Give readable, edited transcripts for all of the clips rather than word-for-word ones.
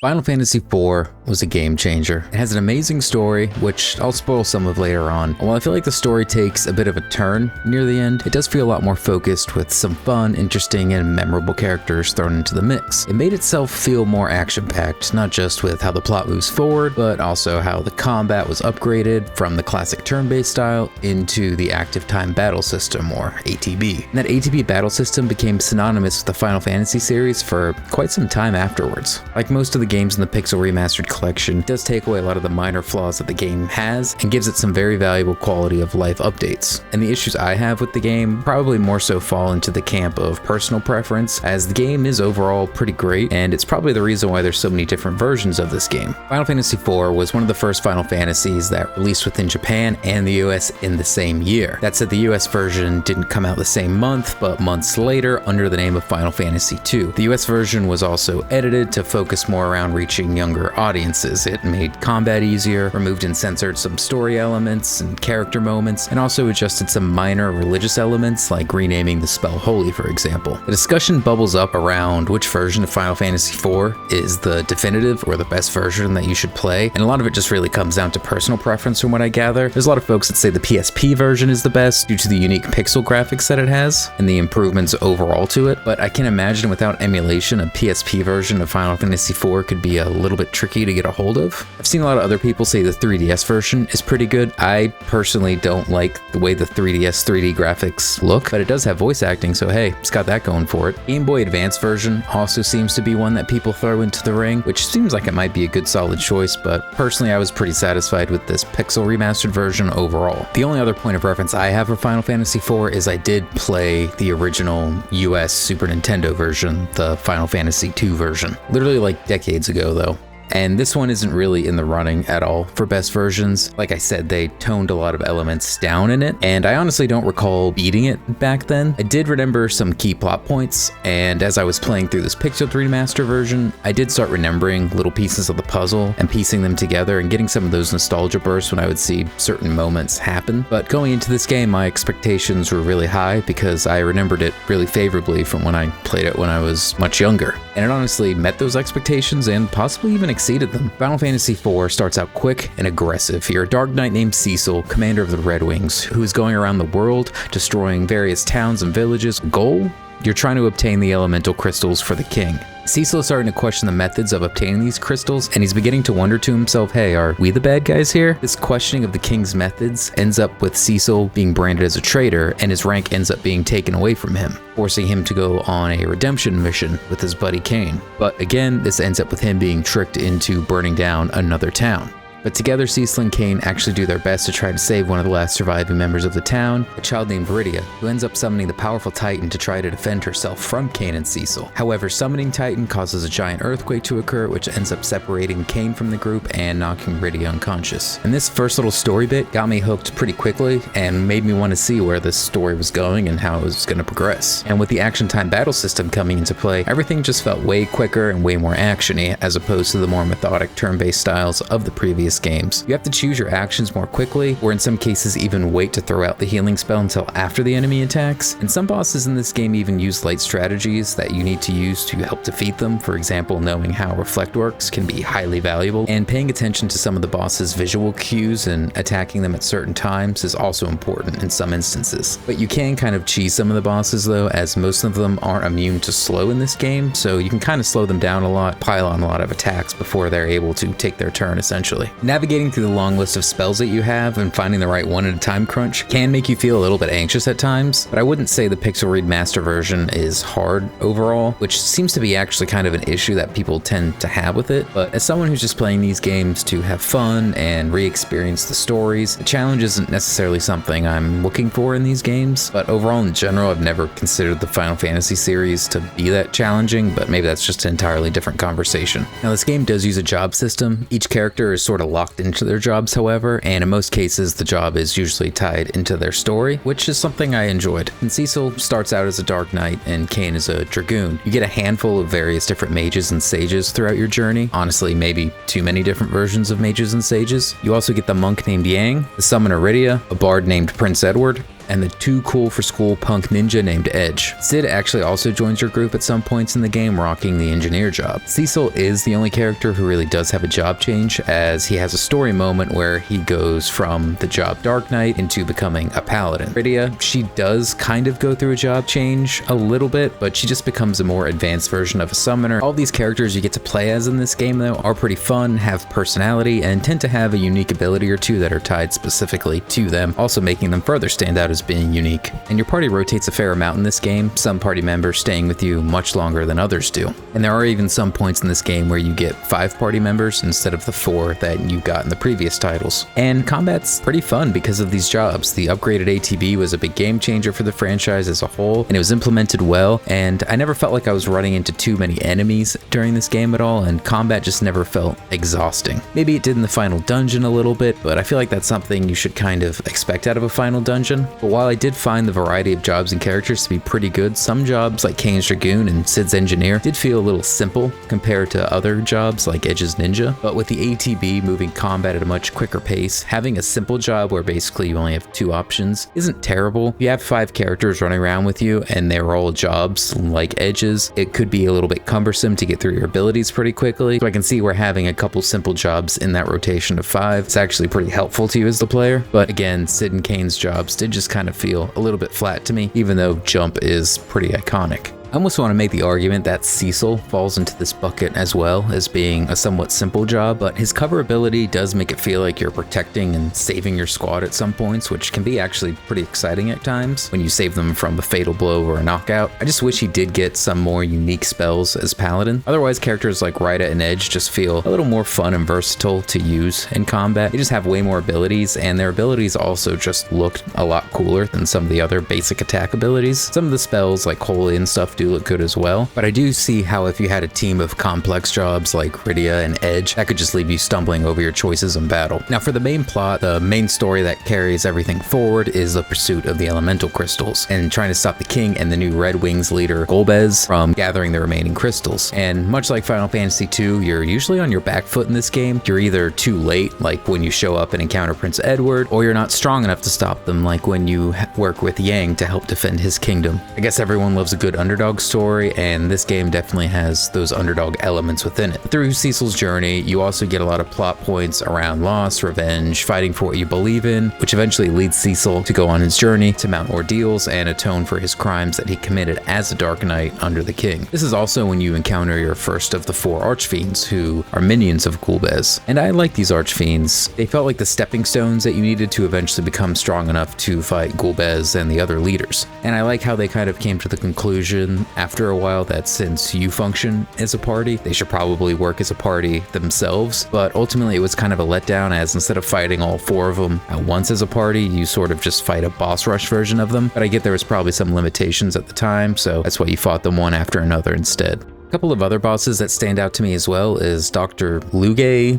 Final Fantasy IV was a game changer. It has an amazing story, which I'll spoil some of later on. While I feel like the story takes a bit of a turn near the end, it does feel a lot more focused with some fun, interesting, and memorable characters thrown into the mix. It made itself feel more action-packed, not just with how the plot moves forward, but also how the combat was upgraded from the classic turn-based style into the active time battle system, or ATB. And that ATB battle system became synonymous with the Final Fantasy series for quite some time afterwards. Like most of the games in the Pixel Remastered collection, it does take away a lot of the minor flaws that the game has and gives it some very valuable quality of life updates. And the issues I have with the game probably more so fall into the camp of personal preference, as the game is overall pretty great, and it's probably the reason why there's so many different versions of this game. Final Fantasy IV was one of the first Final Fantasies that released within Japan and the US in the same year. That said, the US version didn't come out the same month, but months later under the name of Final Fantasy II. The US version was also edited to focus more around reaching younger audiences. It made combat easier, removed and censored some story elements and character moments, and also adjusted some minor religious elements like renaming the spell Holy, for example. The discussion bubbles up around which version of Final Fantasy IV is the definitive or the best version that you should play, and a lot of it just really comes down to personal preference from what I gather. There's a lot of folks that say the PSP version is the best due to the unique pixel graphics that it has and the improvements overall to it, but I can imagine without emulation, a PSP version of Final Fantasy IV could be a little bit tricky to get a hold of. I've seen a lot of other people say the 3DS version is pretty good. I personally don't like the way the 3DS 3D graphics look, but it does have voice acting, so hey, it's got that going for it. Game Boy Advance version also seems to be one that people throw into the ring, which seems like it might be a good solid choice, but personally I was pretty satisfied with this Pixel Remastered version overall. The only other point of reference I have for Final Fantasy IV is I did play the original US Super Nintendo version, the Final Fantasy II version. Literally like decades ago though. And this one isn't really in the running at all for best versions. Like I said, they toned a lot of elements down in it, and I honestly don't recall beating it back then. I did remember some key plot points, and as I was playing through this Pixel Remaster version, I did start remembering little pieces of the puzzle and piecing them together and getting some of those nostalgia bursts when I would see certain moments happen. But going into this game, my expectations were really high because I remembered it really favorably from when I played it when I was much younger. And it honestly met those expectations and possibly even exceeded them. Final Fantasy IV starts out quick and aggressive. You're a dark knight named Cecil, commander of the Red Wings, who is going around the world destroying various towns and villages. Goal? You're trying to obtain the elemental crystals for the king. Cecil is starting to question the methods of obtaining these crystals, and he's beginning to wonder to himself, hey, are we the bad guys here? This questioning of the king's methods ends up with Cecil being branded as a traitor, and his rank ends up being taken away from him, forcing him to go on a redemption mission with his buddy Kain. But again, this ends up with him being tricked into burning down another town. But together, Cecil and Kain actually do their best to try to save one of the last surviving members of the town, a child named Viridia, who ends up summoning the powerful Titan to try to defend herself from Kain and Cecil. However, summoning Titan causes a giant earthquake to occur, which ends up separating Kain from the group and knocking Viridia unconscious. And this first little story bit got me hooked pretty quickly and made me want to see where this story was going and how it was going to progress. And with the action time battle system coming into play, everything just felt way quicker and way more actiony as opposed to the more methodic turn-based styles of the previous games. You have to choose your actions more quickly, or in some cases even wait to throw out the healing spell until after the enemy attacks. And some bosses in this game even use light strategies that you need to use to help defeat them. For example, knowing how reflect works can be highly valuable, and paying attention to some of the boss's visual cues and attacking them at certain times is also important in some instances. But you can kind of cheese some of the bosses though, as most of them aren't immune to slow in this game, so you can kind of slow them down a lot, pile on a lot of attacks before they're able to take their turn essentially. Navigating through the long list of spells that you have and finding the right one at a time crunch can make you feel a little bit anxious at times, but I wouldn't say the Pixel Remaster version is hard overall, which seems to be actually kind of an issue that people tend to have with it. But as someone who's just playing these games to have fun and re-experience the stories, the challenge isn't necessarily something I'm looking for in these games, but overall in general, I've never considered the Final Fantasy series to be that challenging, but maybe that's just an entirely different conversation. Now, this game does use a job system. Each character is sort of locked into their jobs, however, and in most cases the job is usually tied into their story, which is something I enjoyed. And Cecil starts out as a Dark Knight and Kain is a Dragoon. You get a handful of various different mages and sages throughout your journey. Honestly, maybe too many different versions of mages and sages. You also get the monk named Yang, the summoner Rydia, a bard named Prince Edward, and the too cool for school punk ninja named Edge. Sid actually also joins your group at some points in the game, rocking the engineer job. Cecil is the only character who really does have a job change, as he has a story moment where he goes from the job Dark Knight into becoming a paladin. Rydia, she does kind of go through a job change a little bit, but she just becomes a more advanced version of a summoner. All these characters you get to play as in this game though are pretty fun, have personality, and tend to have a unique ability or two that are tied specifically to them, also making them further stand out as being unique. And your party rotates a fair amount in this game, some party members staying with you much longer than others do. And there are even some points in this game where you get 5 party members instead of the 4 that you got in the previous titles. And combat's pretty fun because of these jobs. The upgraded ATB was a big game changer for the franchise as a whole, and it was implemented well, and I never felt like I was running into too many enemies during this game at all, and combat just never felt exhausting. Maybe it did in the final dungeon a little bit, but I feel like that's something you should kind of expect out of a final dungeon. But while I did find the variety of jobs and characters to be pretty good, some jobs like Kane's Dragoon and Sid's Engineer did feel a little simple compared to other jobs like Edge's Ninja. But with the ATB moving combat at a much quicker pace, having a simple job where basically you only have 2 options isn't terrible. If you have 5 characters running around with you and they're all jobs like Edge's, it could be a little bit cumbersome to get through your abilities pretty quickly. So I can see where having a couple simple jobs in that rotation of 5 is actually pretty helpful to you as the player. But again, Sid and Kane's jobs did just kind of feel a little bit flat to me, even though Jump is pretty iconic. I almost want to make the argument that Cecil falls into this bucket as well as being a somewhat simple job, but his cover ability does make it feel like you're protecting and saving your squad at some points, which can be actually pretty exciting at times when you save them from a fatal blow or a knockout. I just wish he did get some more unique spells as Paladin. Otherwise, characters like Rydia and Edge just feel a little more fun and versatile to use in combat. They just have way more abilities, and their abilities also just looked a lot cooler than some of the other basic attack abilities. Some of the spells like Holy and stuff do look good as well, but I do see how if you had a team of complex jobs like Rydia and Edge, that could just leave you stumbling over your choices in battle. Now for the main plot, the main story that carries everything forward is the pursuit of the elemental crystals and trying to stop the king and the new Red Wings leader Golbez from gathering the remaining crystals. And much like Final Fantasy II, you're usually on your back foot in this game. You're either too late, like when you show up and encounter Prince Edward, or you're not strong enough to stop them, like when you work with Yang to help defend his kingdom. I guess everyone loves a good underdog story, and this game definitely has those underdog elements within it. Through Cecil's journey, you also get a lot of plot points around loss, revenge, fighting for what you believe in, which eventually leads Cecil to go on his journey to mount ordeals and atone for his crimes that he committed as a Dark Knight under the king. This is also when you encounter your first of the 4 Archfiends, who are minions of Golbez. And I like these Archfiends. They felt like the stepping stones that you needed to eventually become strong enough to fight Golbez and the other leaders. And I like how they kind of came to the conclusion after a while that since you function as a party, they should probably work as a party themselves. But ultimately it was kind of a letdown, as instead of fighting all 4 of them at once as a party, you sort of just fight a boss rush version of them. But I get there was probably some limitations at the time, so that's why you fought them one after another instead. A couple of other bosses that stand out to me as well is Dr. Lugai?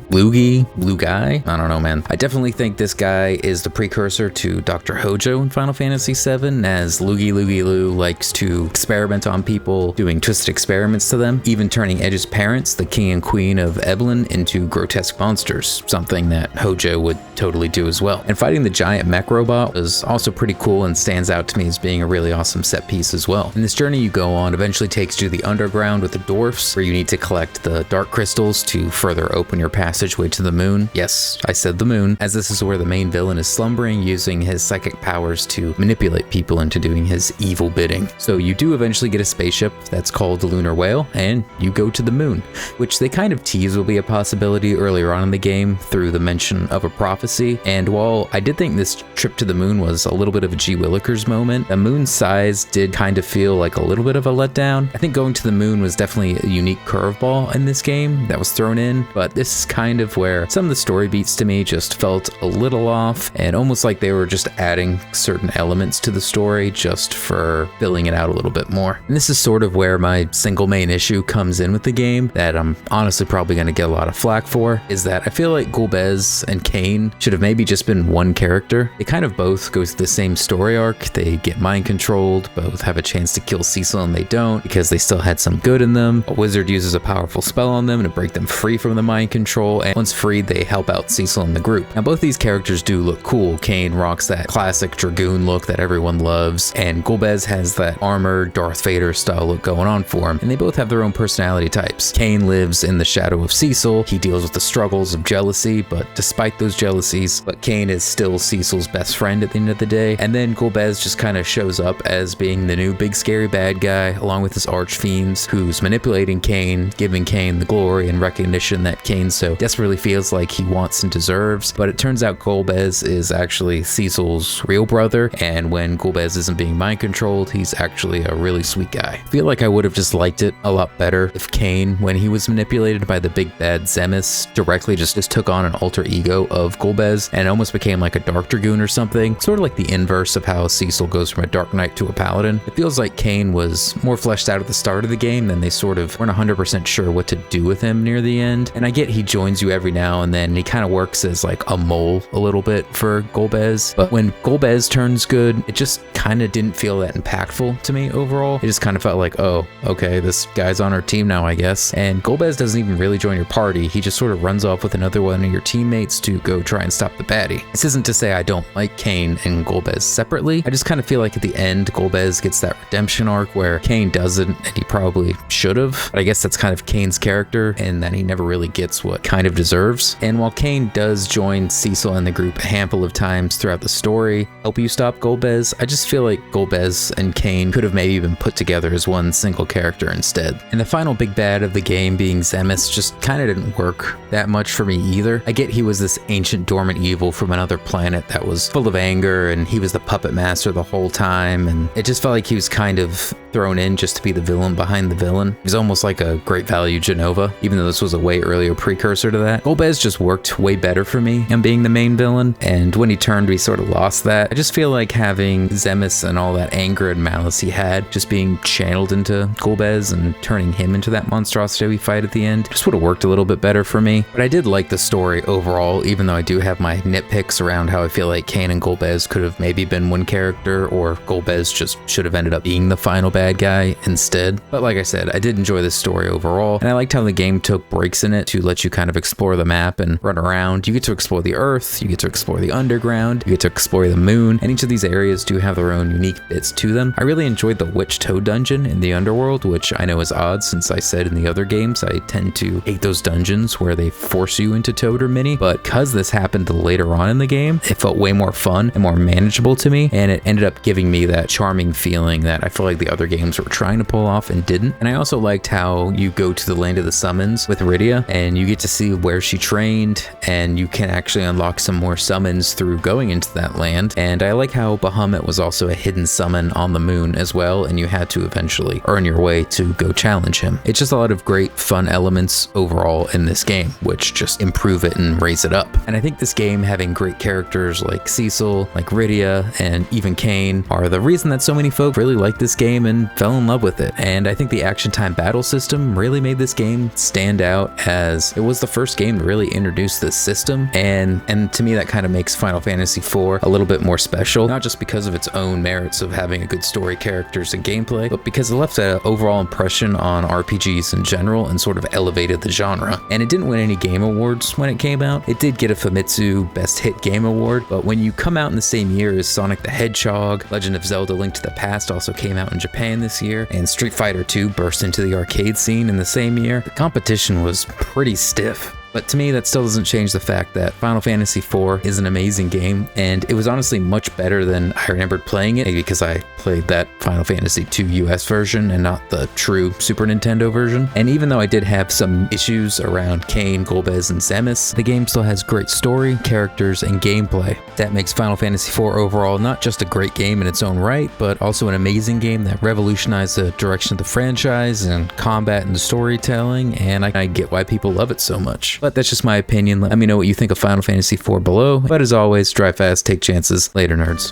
I don't know, man. I definitely think this guy is the precursor to Dr. Hojo in Final Fantasy VII, as Lugi likes to experiment on people, doing twisted experiments to them, even turning Edge's parents, the king and queen of Evelyn, into grotesque monsters, something that Hojo would totally do as well. And fighting the giant mech robot is also pretty cool and stands out to me as being a really awesome set piece as well. And this journey you go on eventually takes you to the underground with the dwarfs, where you need to collect the dark crystals to further open your passageway to the moon. Yes, I said the moon, as this is where the main villain is slumbering, using his psychic powers to manipulate people into doing his evil bidding. So you do eventually get a spaceship that's called the Lunar Whale, and you go to the moon, which they kind of tease will be a possibility earlier on in the game through the mention of a prophecy. And while I did think this trip to the moon was a little bit of a G. Willikers moment, the moon's size did kind of feel like a little bit of a letdown. I think going to the moon was definitely a unique curveball in this game that was thrown in, but this is kind of where some of the story beats to me just felt a little off, and almost like they were just adding certain elements to the story just for filling it out a little bit more. And this is sort of where my single main issue comes in with the game that I'm honestly probably going to get a lot of flack for, is that I feel like Golbez and Kane should have maybe just been one character. They kind of both go through the same story arc. They get mind controlled, both have a chance to kill Cecil and they don't, because they still had some good in them. them. A wizard uses a powerful spell on them to break them free from the mind control, and once freed, they help out Cecil and the group. Now, both these characters do look cool. Kain rocks that classic dragoon look that everyone loves, and Golbez has that armored Darth Vader style look going on for him, and they both have their own personality types. Kain lives in the shadow of Cecil. He deals with the struggles of jealousy, but despite those jealousies, Kain is still Cecil's best friend at the end of the day. And then Golbez just kind of shows up as being the new big scary bad guy, along with his archfiends, who's manipulating Kain, giving Kain the glory and recognition that Kain so desperately feels like he wants and deserves. But it turns out Golbez is actually Cecil's real brother, and when Golbez isn't being mind controlled, he's actually a really sweet guy. I feel like I would have just liked it a lot better if Kain, when he was manipulated by the big bad Zemis, directly just took on an alter ego of Golbez and almost became like a Dark Dragoon or something, sort of like the inverse of how Cecil goes from a Dark Knight to a Paladin. It feels like Kain was more fleshed out at the start of the game than they sort of weren't 100% sure what to do with him near the end. And I get he joins you every now and then, and he kind of works as like a mole a little bit for Golbez, but when Golbez turns good, it just kind of didn't feel that impactful to me overall. It just kind of felt like, oh, okay, this guy's on our team now, I guess. And Golbez doesn't even really join your party. He just sort of runs off with another one of your teammates to go try and stop the baddie. This isn't to say I don't like Kain and Golbez separately. I just kind of feel like at the end, Golbez gets that redemption arc where Kain doesn't, and he probably should have. But I guess that's kind of Kain's character, and that he never really gets what kind of deserves. And while Kain does join Cecil and the group a handful of times throughout the story, help you stop Golbez, I just feel like Golbez and Kain could have maybe been put together as one single character instead. And the final big bad of the game being Zemis just kind of didn't work that much for me either. I get he was this ancient dormant evil from another planet that was full of anger, and he was the puppet master the whole time, and it just felt like he was kind of thrown in just to be the villain behind the villain. He's almost like a Great Value Genova, even though this was a way earlier precursor to that. Golbez just worked way better for me and being the main villain, and when he turned, we sort of lost that. I just feel like having Zemis and all that anger and malice he had just being channeled into Golbez and turning him into that monstrosity we fight at the end just would have worked a little bit better for me. But I did like the story overall, even though I do have my nitpicks around how I feel like Kain and Golbez could have maybe been one character, or Golbez just should have ended up being the final bad guy instead. But like I said, I did enjoy this story overall, and I liked how the game took breaks in it to let you kind of explore the map and run around. You get to explore the earth, you get to explore the underground, you get to explore the moon, and each of these areas do have their own unique bits to them. I really enjoyed the Witch Toad dungeon in the underworld, which I know is odd since I said in the other games I tend to hate those dungeons where they force you into Toad or Minnie, but because this happened later on in the game, it felt way more fun and more manageable to me, and it ended up giving me that charming feeling that I feel like the other games were trying to pull off and didn't. And I also liked how you go to the land of the summons with Rydia, and you get to see where she trained, and you can actually unlock some more summons through going into that land. And I like how Bahamut was also a hidden summon on the moon as well, and you had to eventually earn your way to go challenge him. It's just a lot of great fun elements overall in this game, which just improve it and raise it up. And I think this game having great characters like Cecil, like Rydia, and even Kain are the reason that so many folk really liked this game and fell in love with it. And I think the action time battle system really made this game stand out, as it was the first game to really introduce this system, and to me that kind of makes Final Fantasy IV a little bit more special, not just because of its own merits of having a good story, characters, and gameplay, but because it left an overall impression on RPGs in general and sort of elevated the genre. And it didn't win any game awards when it came out. It did get a Famitsu Best Hit Game Award, but when you come out in the same year as Sonic the Hedgehog, Legend of Zelda: Link to the Past also came out in Japan this year, and Street Fighter II burst into the arcade scene in the same year, the competition was pretty stiff. But to me, that still doesn't change the fact that Final Fantasy IV is an amazing game, and it was honestly much better than I remembered playing it, maybe because I played that Final Fantasy II US version and not the true Super Nintendo version. And even though I did have some issues around Kain, Golbez, and Zemis, the game still has great story, characters, and gameplay. That makes Final Fantasy IV overall not just a great game in its own right, but also an amazing game that revolutionized the direction of the franchise and combat and storytelling, and I get why people love it so much. But that's just my opinion. Let me know what you think of Final Fantasy IV below. But as always, drive fast, take chances. Later, nerds.